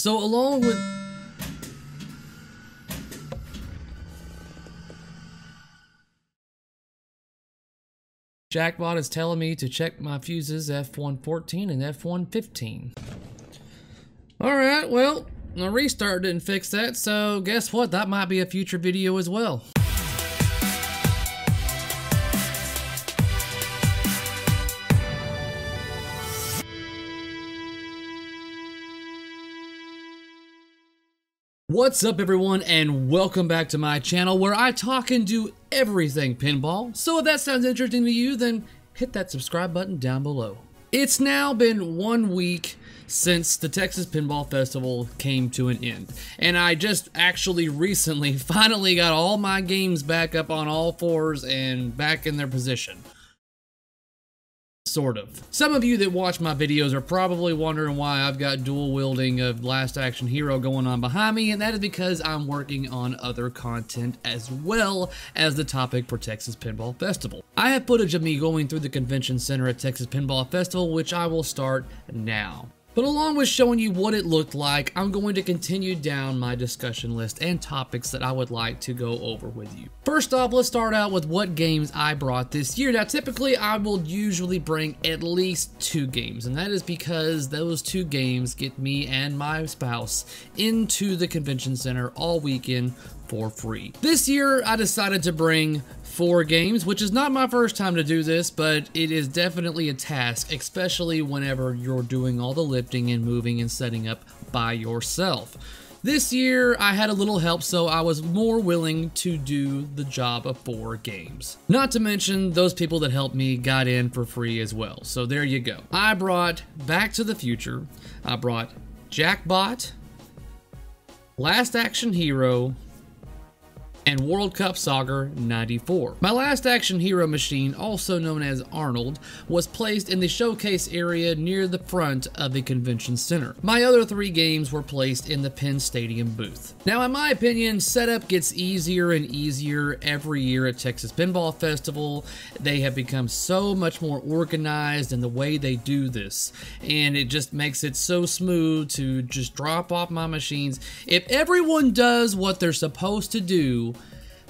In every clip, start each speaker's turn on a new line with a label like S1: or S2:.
S1: So along with Jackbot is telling me to check my fuses F114 and F115. Alright, well, my restart didn't fix that, so guess what? That might be a future video as well. What's up everyone, and welcome back to my channel where I talk and do everything pinball. So if that sounds interesting to you, then hit that subscribe button down below. It's now been 1 week since the Texas Pinball Festival came to an end, and I just actually recently finally got all my games back up on all fours and back in their position. Sort of. Some of you that watch my videos are probably wondering why I've got dual wielding of Last Action Hero going on behind me, and that is because I'm working on other content as well as the topic for Texas Pinball Festival. I have footage of me going through the convention center at Texas Pinball Festival, which I will start now. But along with showing you what it looked like, I'm going to continue down my discussion list and topics that I would like to go over with you. First off, let's start out with what games I brought this year. Now, typically, I will usually bring at least 2 games, and that is because those 2 games get me and my spouse into the convention center all weekend for free. This year, I decided to bring 4 games, which is not my first time to do this, but it is definitely a task, especially whenever you're doing all the lifting and moving and setting up by yourself. This year, I had a little help, so I was more willing to do the job of 4 games. Not to mention, those people that helped me got in for free as well, so there you go. I brought Back to the Future, I brought Jackbot, Last Action Hero, and World Cup Soccer 94. My Last Action Hero machine, also known as Arnold, was placed in the showcase area near the front of the convention center. My other 3 games were placed in the Penn Stadium booth. Now, in my opinion, setup gets easier and easier every year at Texas Pinball Festival. They have become so much more organized in the way they do this, and it just makes it so smooth to just drop off my machines. If everyone does what they're supposed to do,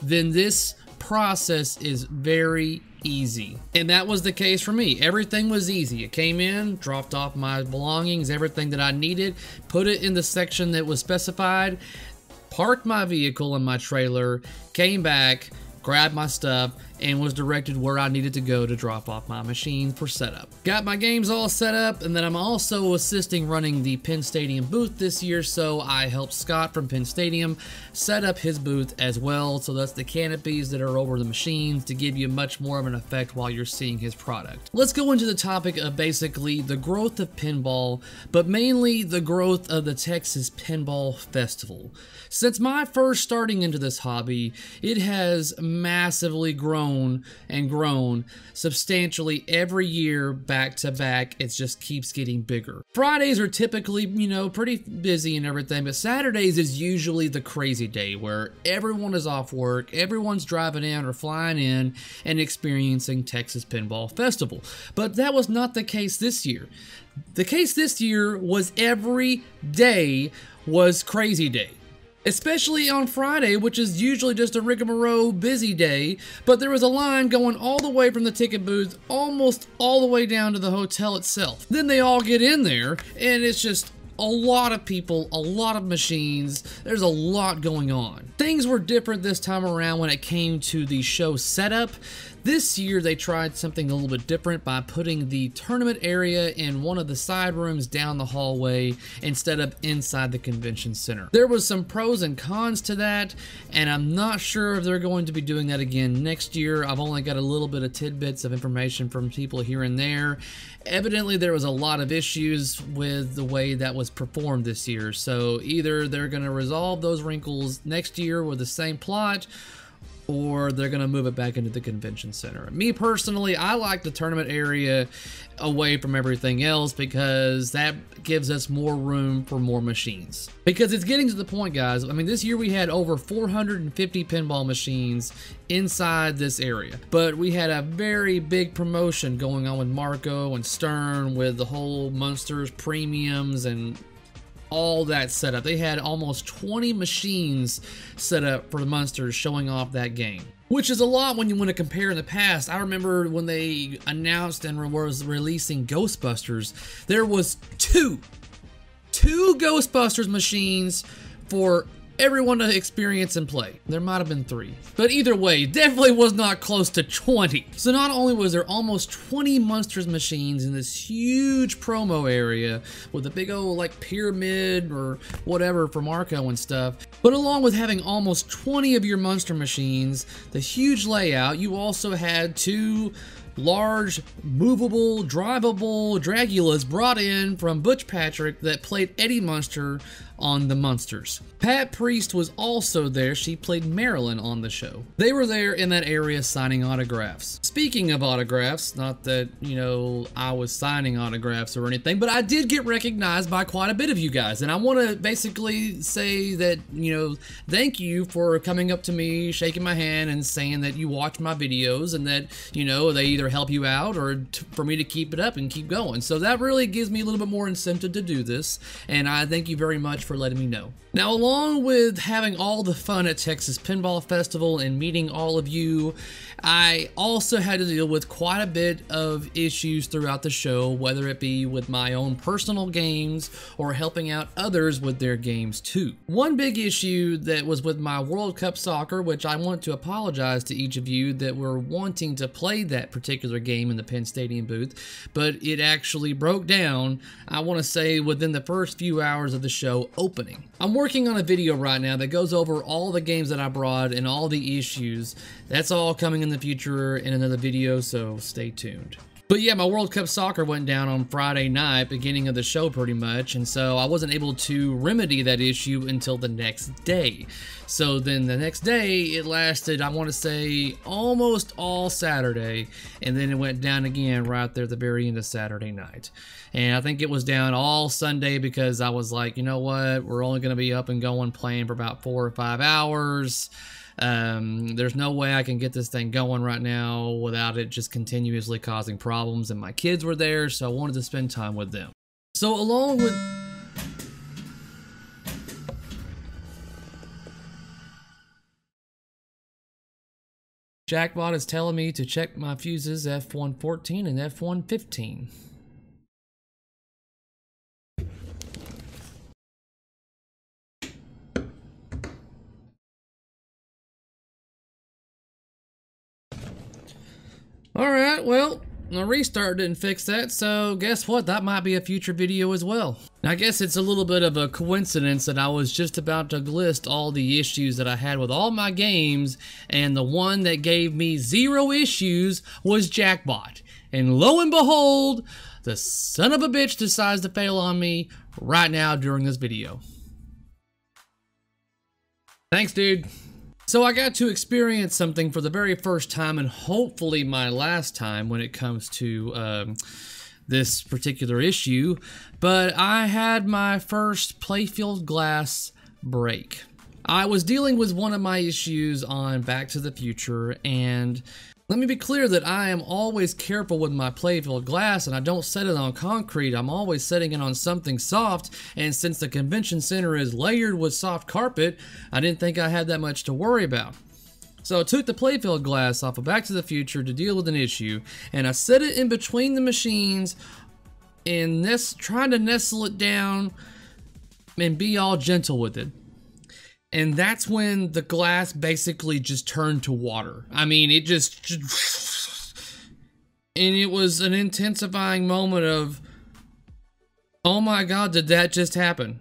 S1: then this process is very easy. And that was the case for me. Everything was easy. It came in, dropped off my belongings, everything that I needed, put it in the section that was specified, parked my vehicle in my trailer, came back, grabbed my stuff, and was directed where I needed to go to drop off my machine for setup. Got my games all set up, and then I'm also assisting running the Penn Stadium booth this year, so I helped Scott from Penn Stadium set up his booth as well. So that's the canopies that are over the machines to give you much more of an effect while you're seeing his product. Let's go into the topic of basically the growth of pinball, but mainly the growth of the Texas Pinball Festival. Since my first starting into this hobby, it has massively grown and grown substantially every year back to back. It just keeps getting bigger. Fridays are typically, you know, pretty busy and everything, but Saturdays is usually the crazy day where everyone is off work, everyone's driving in or flying in and experiencing Texas Pinball Festival. But that was not the case this year. The case this year was every day was crazy day. Especially on Friday, which is usually just a rigmarole busy day, but there was a line going all the way from the ticket booth almost all the way down to the hotel itself. Then they all get in there, and it's just a lot of people, a lot of machines, there's a lot going on. Things were different this time around when it came to the show setup. This year they tried something a little bit different by putting the tournament area in one of the side rooms down the hallway instead of inside the convention center. There was some pros and cons to that, and I'm not sure if they're going to be doing that again next year. I've only got a little bit of tidbits of information from people here and there. Evidently there was a lot of issues with the way that was performed this year, so either they're going to resolve those wrinkles next year with the same plot, or they're going to move it back into the convention center. Me personally, I like the tournament area away from everything else because that gives us more room for more machines. Because it's getting to the point, guys, I mean, this year we had over 450 pinball machines inside this area. But we had a very big promotion going on with Marco and Stern with the whole Munsters premiums and all that set up. They had almost 20 machines set up for the monsters showing off that game, which is a lot when you want to compare in the past. I remember when they announced and was releasing Ghostbusters, there was two Ghostbusters machines for everyone to experience and play. There might have been 3, but either way, definitely was not close to 20. So not only was there almost 20 Monsters machines in this huge promo area with a big old like pyramid or whatever for Marco and stuff, but along with having almost 20 of your Monster machines, the huge layout, you also had 2 large, movable, drivable Dragulas brought in from Butch Patrick that played Eddie Munster on the Munsters. Pat Priest was also there. She played Marilyn on the show. They were there in that area signing autographs. Speaking of autographs, not that, you know, I was signing autographs or anything, but I did get recognized by quite a bit of you guys. And I want to basically say that, you know, thank you for coming up to me, shaking my hand and saying that you watch my videos and that, you know, they either help you out or for me to keep it up and keep going. So that really gives me a little bit more incentive to do this. And I thank you very much for letting me know. Now, along with having all the fun at Texas Pinball Festival and meeting all of you, I also had to deal with quite a bit of issues throughout the show, whether it be with my own personal games or helping out others with their games too. One big issue that was with my World Cup Soccer, which I want to apologize to each of you that were wanting to play that particular game in the Penn Stadium booth, but it actually broke down, I want to say, within the first few hours of the show opening. I'm working on a video right now that goes over all the games that I brought and all the issues. That's all coming in the future in another video, so stay tuned. But yeah, my World Cup Soccer went down on Friday night, beginning of the show pretty much, and so I wasn't able to remedy that issue until the next day. So then the next day, it lasted, I want to say, almost all Saturday, and then it went down again right there at the very end of Saturday night. And I think it was down all Sunday because I was like, you know what, we're only going to be up and going playing for about 4 or 5 hours. There's no way I can get this thing going right now without it just continuously causing problems, and my kids were there, so I wanted to spend time with them. So along with... Jackbot is telling me to check my fuses F114 and F115. Alright, well, the restart didn't fix that, so guess what? That might be a future video as well. I guess it's a little bit of a coincidence that I was just about to list all the issues that I had with all my games, and the one that gave me 0 issues was Jackbot. And lo and behold, the son of a bitch decides to fail on me right now during this video. Thanks, dude. So I got to experience something for the very first time, and hopefully my last time when it comes to this particular issue, but I had my first playfield glass break. I was dealing with one of my issues on Back to the Future, and let me be clear that I am always careful with my playfield glass, and I don't set it on concrete. I'm always setting it on something soft, and since the convention center is layered with soft carpet, I didn't think I had that much to worry about. So I took the playfield glass off of Back to the Future to deal with an issue, and I set it in between the machines and trying to nestle it down and be all gentle with it. And that's when the glass basically just turned to water. I mean, it just... And it was an intensifying moment of, oh my god, did that just happen?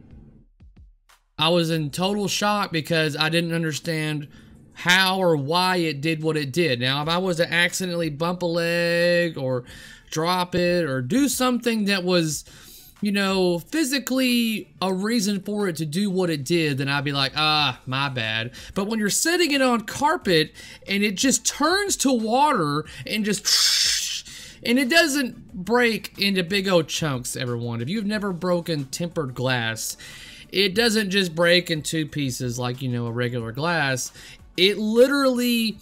S1: I was in total shock because I didn't understand how or why it did what it did. Now, if I was to accidentally bump a leg or drop it or do something that was, you know, physically a reason for it to do what it did, then I'd be like, ah, my bad. But when you're setting it on carpet and it just turns to water and just, and it doesn't break into big old chunks, everyone. If you've never broken tempered glass, it doesn't just break in 2 pieces like, you know, a regular glass. It literally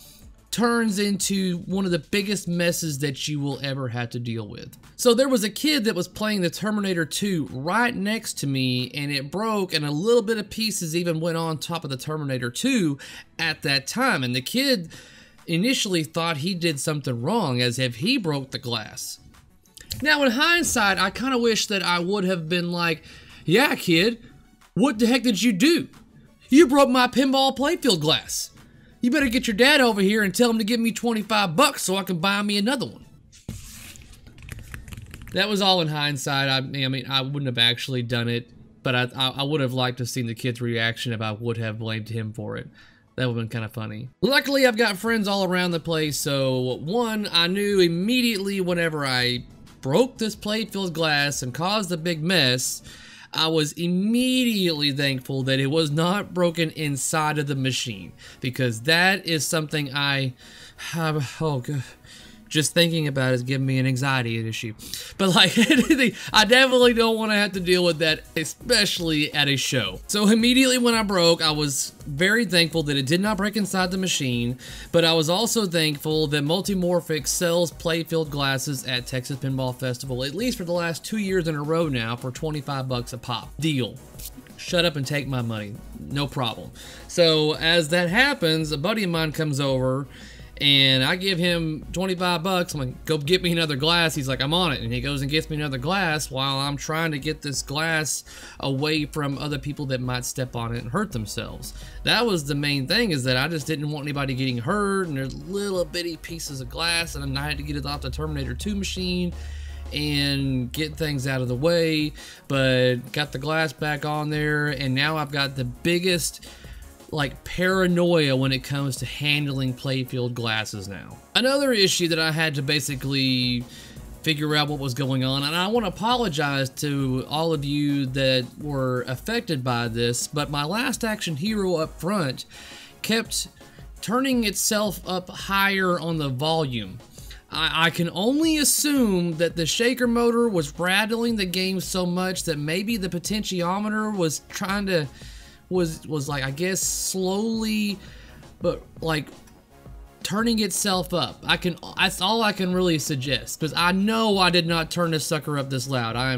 S1: turns into one of the biggest messes that you will ever have to deal with. So there was a kid that was playing the Terminator 2 right next to me, and it broke, and a little bit of pieces even went on top of the Terminator 2 at that time. And the kid initially thought he did something wrong, as if he broke the glass. Now, in hindsight, I kind of wish that I would have been like, yeah, kid, what the heck did you do? You broke my pinball playfield glass. You better get your dad over here and tell him to give me 25 bucks so I can buy me another one. That was all in hindsight. I mean, I wouldn't have actually done it, but I would have liked to have seen the kid's reaction if I would have blamed him for it. That would have been kind of funny. Luckily, I've got friends all around the place, so one, I knew immediately whenever I broke this playfield glass and caused a big mess, I was immediately thankful that it was not broken inside of the machine, because that is something I have, oh god, just thinking about it is giving me an anxiety issue. But like, I definitely don't want to have to deal with that, especially at a show. So immediately when I broke, I was very thankful that it did not break inside the machine, but I was also thankful that Multimorphic sells playfield glasses at Texas Pinball Festival, at least for the last 2 years in a row now, for 25 bucks a pop. Deal. Shut up and take my money. No problem. So as that happens, a buddy of mine comes over, and I give him 25 bucks. I'm like, go get me another glass. He's like, I'm on it. And he goes and gets me another glass while I'm trying to get this glass away from other people that might step on it and hurt themselves. That was the main thing, is that I just didn't want anybody getting hurt, and there's little bitty pieces of glass, and I had to get it off the Terminator 2 machine and get things out of the way, but got the glass back on there, and now I've got the biggest like paranoia when it comes to handling playfield glasses now. Another issue that I had to basically figure out what was going on, and I want to apologize to all of you that were affected by this, but my Last Action Hero up front kept turning itself up higher on the volume. I can only assume that the shaker motor was rattling the game so much that maybe the potentiometer was trying to was like, I guess, slowly, but like turning itself up. That's all I can really suggest, because I know I did not turn this sucker up this loud. I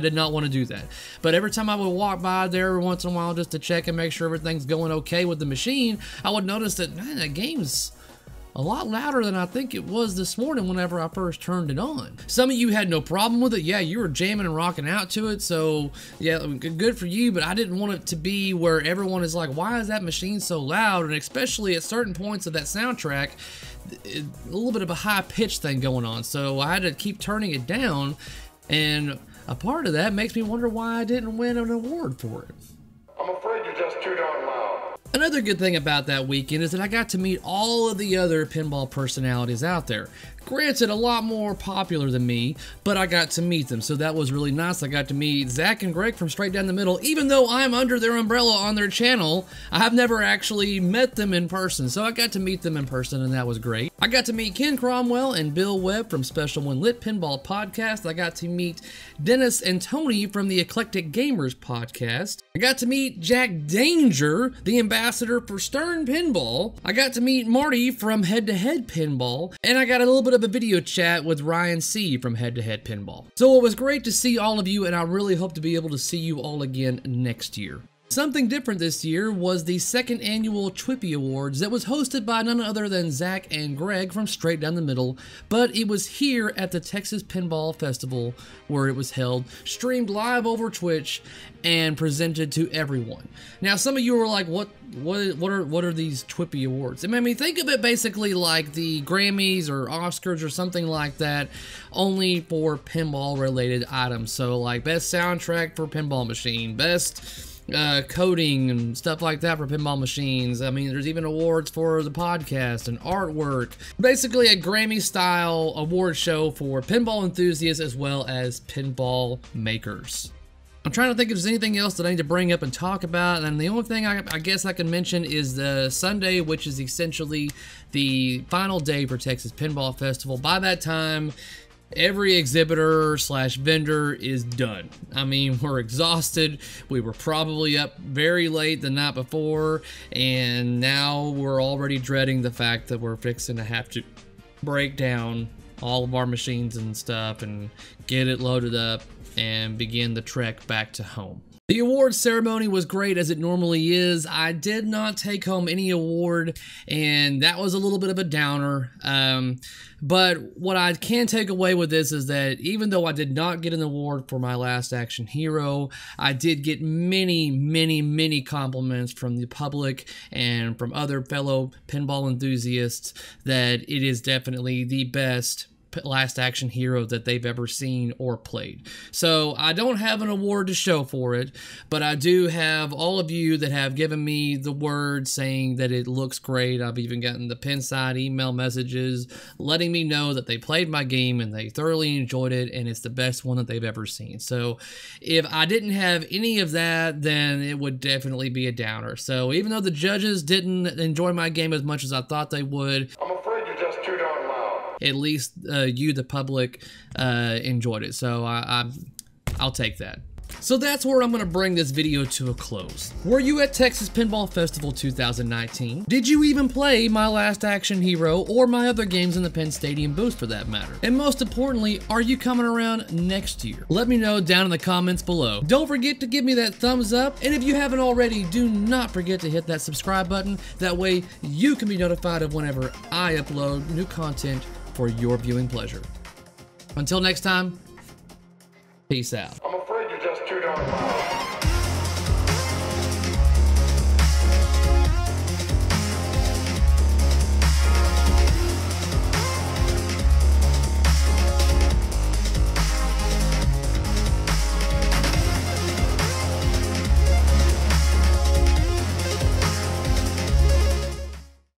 S1: did not want to do that. But every time I would walk by there every once in a while just to check and make sure everything's going okay with the machine, I would notice that, man, that game's a lot louder than I think it was this morning whenever I first turned it on. Some of you had no problem with it. Yeah, you were jamming and rocking out to it, so yeah, good for you, but I didn't want it to be where everyone is like, why is that machine so loud? And especially at certain points of that soundtrack, a little bit of a high-pitched thing going on, so I had to keep turning it down, and a part of that makes me wonder why I didn't win an award for it.
S2: I'm afraid you're just too darn loud.
S1: Another good thing about that weekend is that I got to meet all of the other pinball personalities out there. Granted, a lot more popular than me, but I got to meet them, so that was really nice. I got to meet Zach and Greg from Straight Down the Middle. Even though I'm under their umbrella on their channel, I have never actually met them in person, so I got to meet them in person, and that was great. I got to meet Ken Cromwell and Bill Webb from Special When Lit Pinball Podcast. I got to meet Dennis and Tony from the Eclectic Gamers Podcast. I got to meet Jack Danger, the ambassador for Stern Pinball. I got to meet Marty from Head to Head Pinball, and I got a little bit of a video chat with Ryan C. from Head to Head Pinball. So it was great to see all of you, and I really hope to be able to see you all again next year. Something different this year was the second annual Twippy Awards that was hosted by none other than Zach and Greg from Straight Down the Middle, but it was here at the Texas Pinball Festival where it was held, streamed live over Twitch, and presented to everyone. Now, some of you were like, what are these Twippy Awards? I mean, think of it basically like the Grammys or Oscars or something like that, only for pinball-related items. So, like, best soundtrack for Pinball Machine, best coding and stuff like that for pinball machines. I mean, there's even awards for the podcast and artwork. Basically a Grammy-style award show for pinball enthusiasts as well as pinball makers. I'm trying to think if there's anything else that I need to bring up and talk about, and the only thing I guess I can mention is the Sunday, which is essentially the final day for Texas Pinball Festival. By that time, Every exhibitor slash vendor is done. I mean, we're exhausted. We were probably up very late the night before, and now we're already dreading the fact that we're fixing to have to break down all of our machines and stuff and get it loaded up and begin the trek back to home. The awards ceremony was great as it normally is. I did not take home any award, and that was a little bit of a downer. But what I can take away with this is that even though I did not get an award for my Last Action Hero, I did get many compliments from the public and from other fellow pinball enthusiasts that it is definitely the best Last Action Hero that they've ever seen or played. So I don't have an award to show for it, but I do have all of you that have given me the word saying that it looks great. I've even gotten the Pinside email messages letting me know that they played my game and they thoroughly enjoyed it and it's the best one that they've ever seen. So if I didn't have any of that, then it would definitely be a downer. So even though the judges didn't enjoy my game as much as I thought they would,
S2: I'm afraid you're just too darn loud.
S1: at least you, the public, enjoyed it. So I'll take that. So that's where I'm going to bring this video to a close. Were you at Texas Pinball Festival 2019? Did you even play my Last Action Hero or my other games in the Penn Stadium booth for that matter? And most importantly, are you coming around next year? Let me know down in the comments below. Don't forget to give me that thumbs up, and if you haven't already, do not forget to hit that subscribe button. That way you can be notified of whenever I upload new content for your viewing pleasure. Until next time, peace out.
S2: I'm afraid you're just too darn loud.